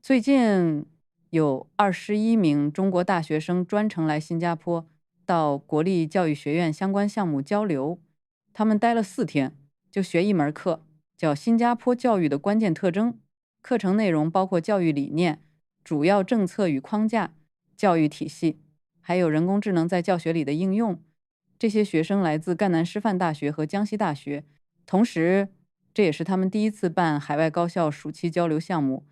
最近有21名中国大学生专程来新加坡，到国立教育学院相关项目交流。他们待了4天，就学一门课，叫《新加坡教育的关键特征》。课程内容包括教育理念、主要政策与框架、教育体系，还有人工智能在教学里的应用。这些学生来自赣南师范大学和江西大学，同时这也是他们第一次办海外高校暑期交流项目。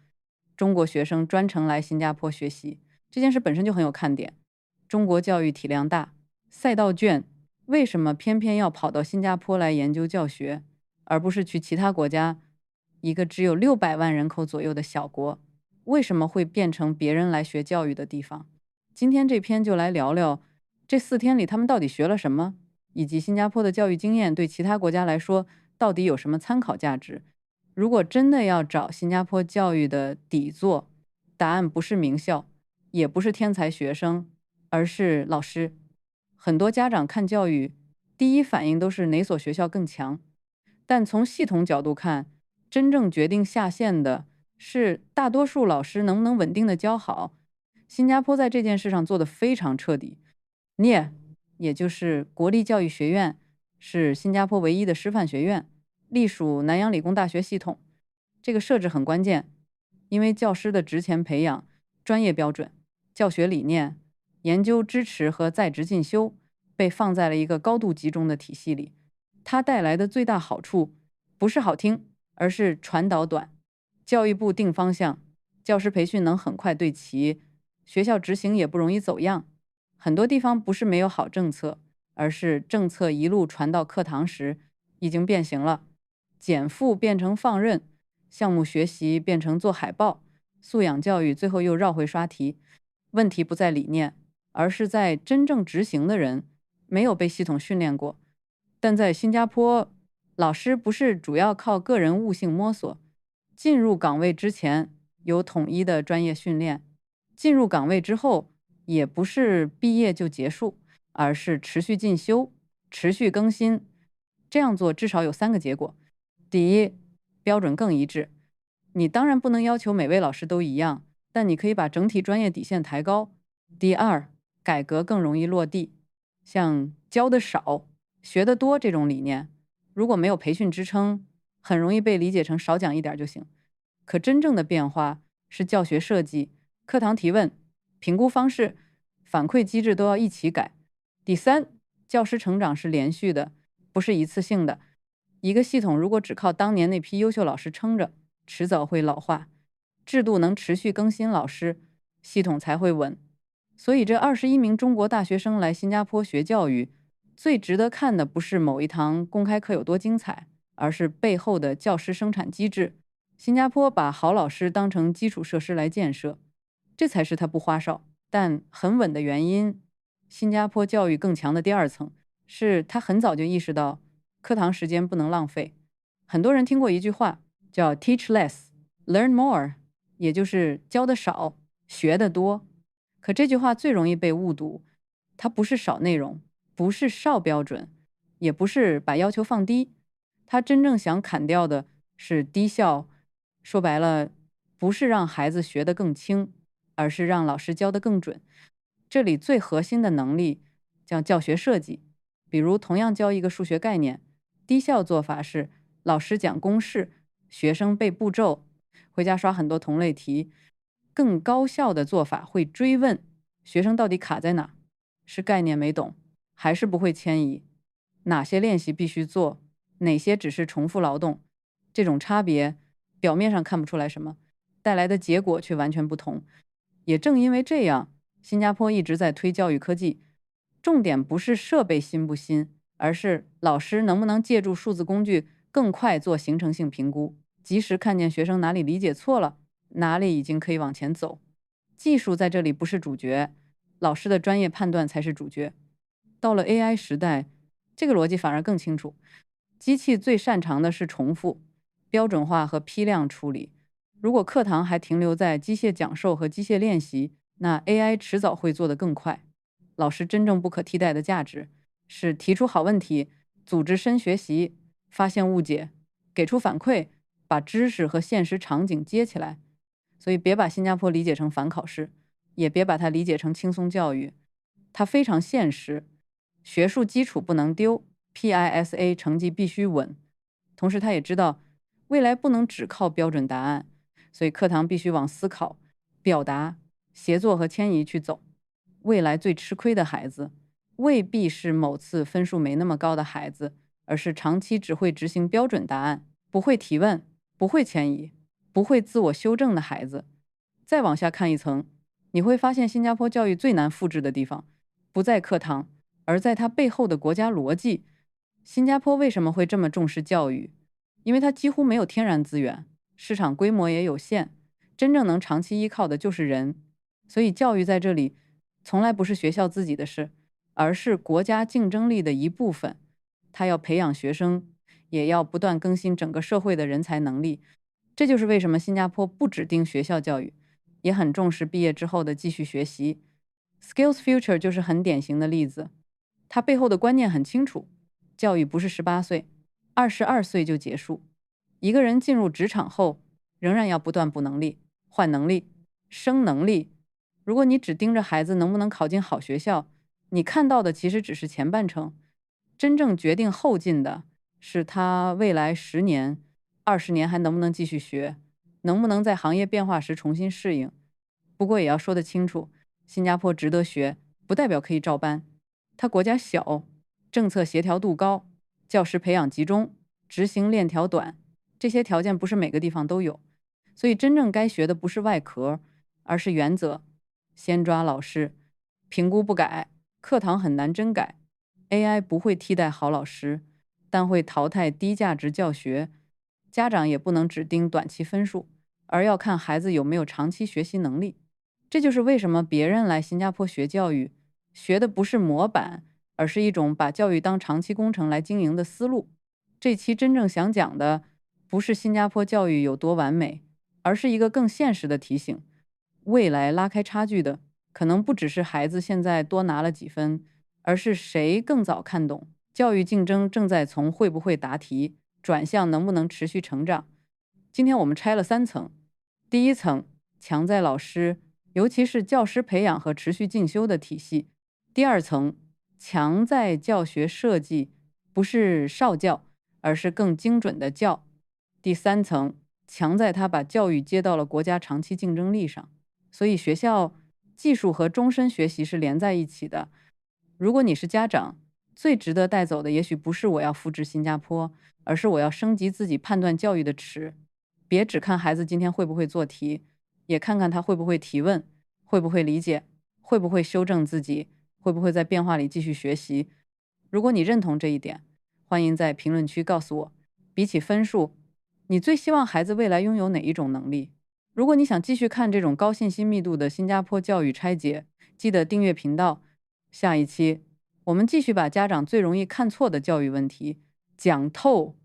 中国学生专程来新加坡学习，这件事本身就很有看点。中国教育体量大，赛道卷为什么偏偏要跑到新加坡来研究教学，而不是去其他国家？一个只有600万人口左右的小国，为什么会变成别人来学教育的地方？今天这篇就来聊聊这4天里他们到底学了什么，以及新加坡的教育经验对其他国家来说到底有什么参考价值。如果真的要找新加坡教育的底座，答案不是名校，也不是天才学生，而是老师。很多家长看教育，第一反应都是哪所学校更强，但从系统角度看，真正决定下限的是大多数老师能不能稳定的教好。新加坡在这件事上做得非常彻底。NIE，也就是国立教育学院，是新加坡唯一的师范学院，隶属南洋理工大学系统。这个设置很关键，因为教师的职前培养、专业标准、教学理念、研究支持和在职进修被放在了一个高度集中的体系里。它带来的最大好处不是好听，而是传导短。教育部定方向，教师培训能很快对齐，学校执行也不容易走样。很多地方不是没有好政策，而是政策一路传到课堂时已经变形了。减负变成放任，项目学习变成做海报，素养教育最后又绕回刷题。问题不在理念，而是在真正执行的人没有被系统训练过。但在新加坡，老师不是主要靠个人悟性摸索，进入岗位之前有统一的专业训练，进入岗位之后也不是毕业就结束，而是持续进修、持续更新。这样做至少有3个结果。第一，标准更一致。你当然不能要求每位老师都一样，但你可以把整体专业底线抬高。第二，改革更容易落地。像教的少、学得多这种理念，如果没有培训支撑，很容易被理解成少讲一点就行。可真正的变化是教学设计、课堂提问、评估方式、反馈机制都要一起改。第三，教师成长是连续的，不是一次性的。一个系统如果只靠当年那批优秀老师撑着，迟早会老化。制度能持续更新老师，系统才会稳。所以这21名中国大学生来新加坡学教育，最值得看的不是某一堂公开课有多精彩，而是背后的教师生产机制。新加坡把好老师当成基础设施来建设，这才是他不花哨但很稳的原因。新加坡教育更强的第二层，是他很早就意识到课堂时间不能浪费。很多人听过一句话叫 teach less, learn more， 也就是教的少，学的多。可这句话最容易被误读，它不是少内容，不是少标准，也不是把要求放低，它真正想砍掉的是低效。说白了，不是让孩子学得更轻，而是让老师教得更准。这里最核心的能力叫教学设计。比如同样教一个数学概念，低效做法是老师讲公式，学生背步骤，回家刷很多同类题。更高效的做法会追问学生到底卡在哪，是概念没懂，还是不会迁移，哪些练习必须做，哪些只是重复劳动。这种差别表面上看不出来什么，带来的结果却完全不同。也正因为这样，新加坡一直在推教育科技，重点不是设备新不新，而是老师能不能借助数字工具更快做形成性评估，及时看见学生哪里理解错了，哪里已经可以往前走。技术在这里不是主角，老师的专业判断才是主角。到了 AI 时代，这个逻辑反而更清楚。机器最擅长的是重复、标准化和批量处理。如果课堂还停留在机械讲授和机械练习，那 AI 迟早会做得更快。老师真正不可替代的价值是提出好问题，组织深学习，发现误解，给出反馈，把知识和现实场景接起来。所以别把新加坡理解成反考试，也别把它理解成轻松教育。它非常现实，学术基础不能丢， PISA 成绩必须稳。同时他也知道未来不能只靠标准答案，所以课堂必须往思考、表达、协作和迁移去走。未来最吃亏的孩子未必是某次分数没那么高的孩子，而是长期只会执行标准答案，不会提问，不会迁移，不会自我修正的孩子。再往下看一层，你会发现新加坡教育最难复制的地方不在课堂，而在它背后的国家逻辑。新加坡为什么会这么重视教育？因为它几乎没有天然资源，市场规模也有限，真正能长期依靠的就是人。所以教育在这里从来不是学校自己的事，而是国家竞争力的一部分。它要培养学生，也要不断更新整个社会的人才能力。这就是为什么新加坡不只盯学校教育，也很重视毕业之后的继续学习。Skills Future 就是很典型的例子，它背后的观念很清楚，教育不是18岁、22岁就结束。一个人进入职场后，仍然要不断补能力、换能力、升能力。如果你只盯着孩子能不能考进好学校，你看到的其实只是前半程，真正决定后劲的是他未来10年、20年还能不能继续学，能不能在行业变化时重新适应。不过也要说得清楚，新加坡值得学，不代表可以照搬。它国家小，政策协调度高，教师培养集中，执行链条短，这些条件不是每个地方都有。所以真正该学的不是外壳，而是原则。先抓老师，评估不改，课堂很难真改。AI 不会替代好老师，但会淘汰低价值教学。家长也不能只盯短期分数，而要看孩子有没有长期学习能力。这就是为什么别人来新加坡学教育，学的不是模板，而是一种把教育当长期工程来经营的思路。这期真正想讲的不是新加坡教育有多完美，而是一个更现实的提醒。未来拉开差距的，可能不只是孩子现在多拿了几分，而是谁更早看懂教育竞争正在从会不会答题转向能不能持续成长。今天我们拆了3层，第一层强在老师，尤其是教师培养和持续进修的体系；第二层强在教学设计，不是少教，而是更精准的教；第三层强在他把教育接到了国家长期竞争力上。所以学校技术和终身学习是连在一起的。如果你是家长，最值得带走的也许不是我要复制新加坡，而是我要升级自己判断教育的尺。别只看孩子今天会不会做题，也看看他会不会提问，会不会理解，会不会修正自己，会不会在变化里继续学习。如果你认同这一点，欢迎在评论区告诉我，比起分数，你最希望孩子未来拥有哪一种能力？如果你想继续看这种高信息密度的新加坡教育拆解，记得订阅频道。下一期我们继续把家长最容易看错的教育问题讲透。